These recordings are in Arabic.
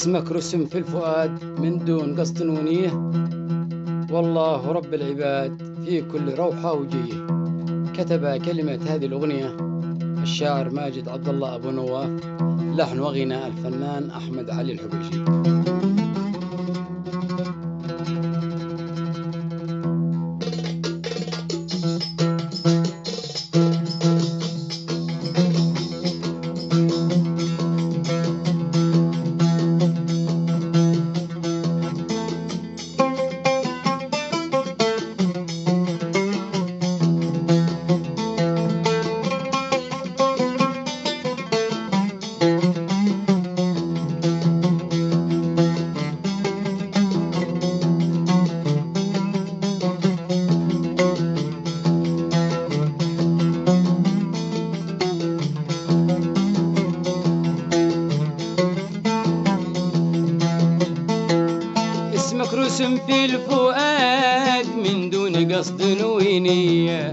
اسمك رسم في الفؤاد من دون قصد ونية، والله رب العباد في كل روحة وجيه. كتب كلمة هذه الأغنية الشاعر ماجد عبد الله أبو نواف، لحن وغناء الفنان أحمد علي الحبيشي. اسمك رسم في الفؤاد من دون قصد ونية،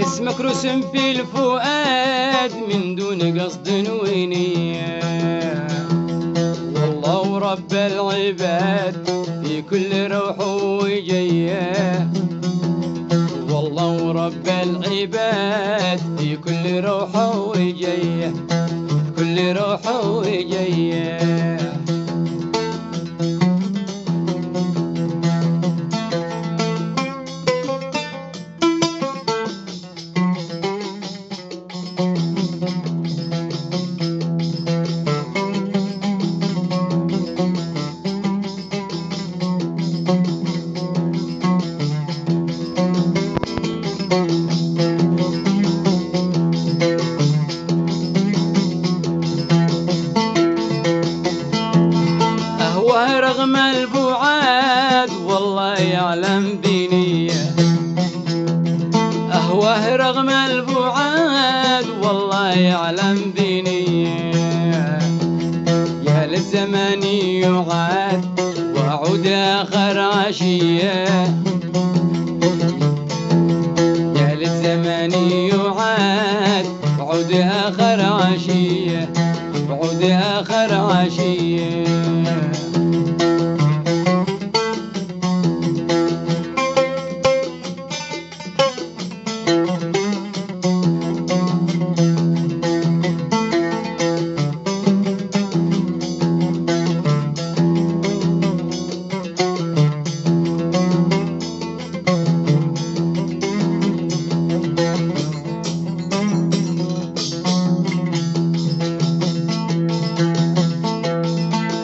اسمك رسم في الفؤاد من دون قصد ونية، والله رب العباد في كل روح وجيه، والله رب العباد في كل روح وجيه، كل روح وجيه. أهواه رغم البعاد والله يعلم بنية، أهواه رغم البعاد والله يعلم بنية، يا للزمان يعاد وأعود آخر عشية، يا للزمان يعاد وأعود آخر عشية، وأعود آخر عشية.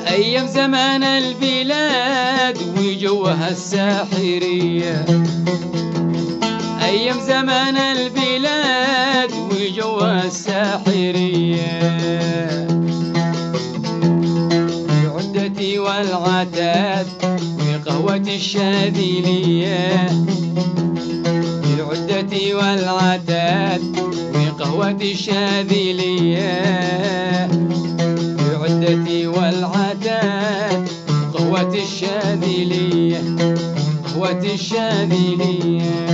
أيام زمان البلاد وجوها الساحرية، أيام زمان البلاد وجوها الساحرية، بعدتي والعتاد وقهوة الشاذلية، بعدتي والعتاد وقهوة الشاذلية، بعدتي والعتاد قهوة الشاذلية، قهوة الشاذلية.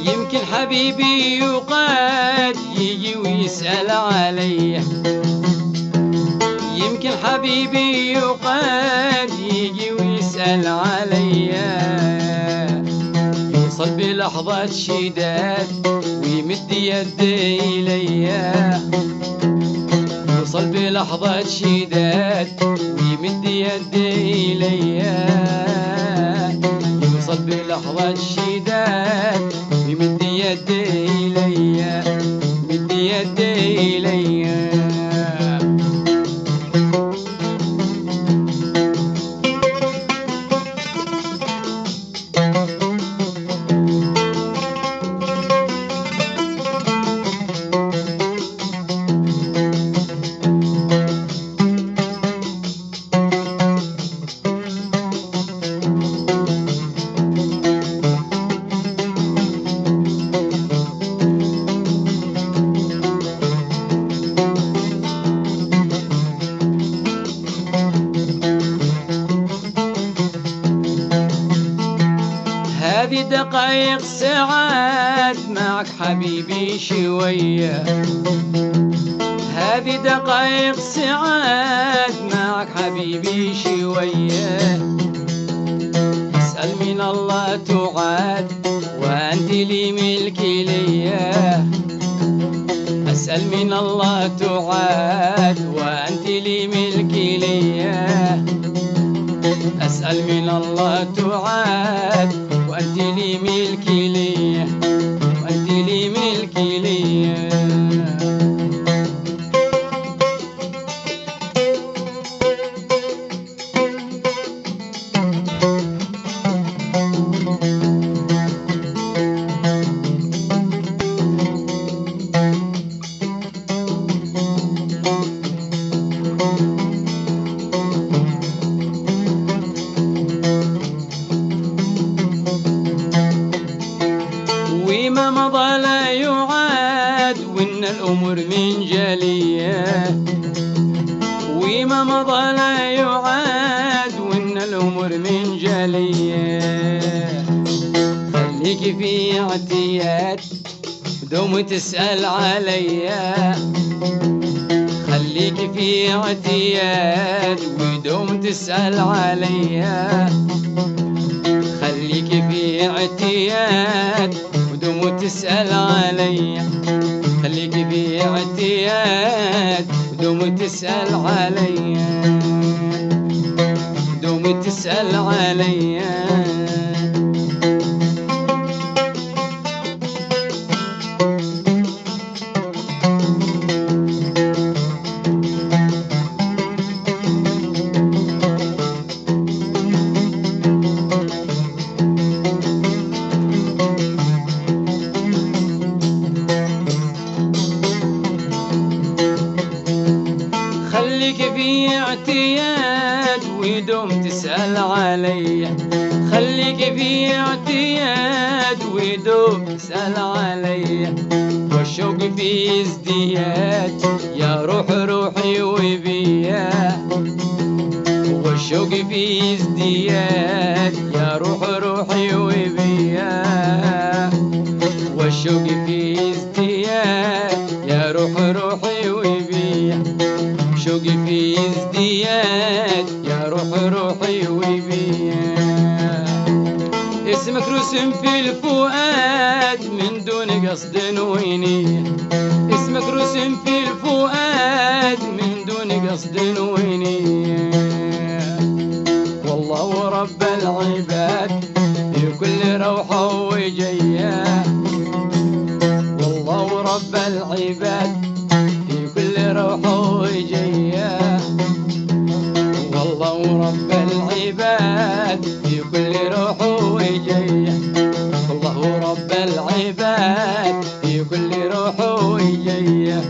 يمكن حبيبي يقاد يجي ويسأل علي، يمكن حبيبي يقاد يجي ويسأل علي، يوصل بلحظة شداد ويمد يده إلي، يوصل بلحظة شداد ويمد يده إلي، يوصل بلحظة شداد يمد يده إلي، يمد يده إلي. دقايق ساعات معك حبيبي شوية، هذه دقايق ساعات معك حبيبي شوية. اسأل من الله تعاد وأنت لي ملك ليا، أسأل من الله تعاد وأنت لي ملك ليا، أسأل من الله تعاد وأنت لي ملك ليا، وأنت لي ملك ليا. وما مضى لا يعاد وإن الأمور من جلية، وما مضى لا يعاد وإن الأمور من جلية. خليك في اعتياد دوم تسأل عليا، خليك في اعتياد ودوم تسأل عليا، خليك في اعتياد ودوم تسأل عليا، خليك في اعتياد ودوم تسأل عليا، دوم تسأل عليا. خليك في اعتياد ودوم تسأل عليا، خليك في اعتياد ودوم تسأل عليا. والشوق في ازدياد يا روح روحي وبيا، والشوق في ازدياد يا روح روحي وبيا، والشوق في ازدياد يا روح روحي وبيا، شوقي في ازدياد يا روح روحي وبيا. اسمك رسم في الفؤاد من دون قصد ونية، اسمك رسم في الفؤاد من دون قصد ونية. والله رب العباد في كل روحة وجية، والله رب العباد في كل روحة وجية، والله رب العباد في كل روح وجية، والله رب العباد في كل روح وجية.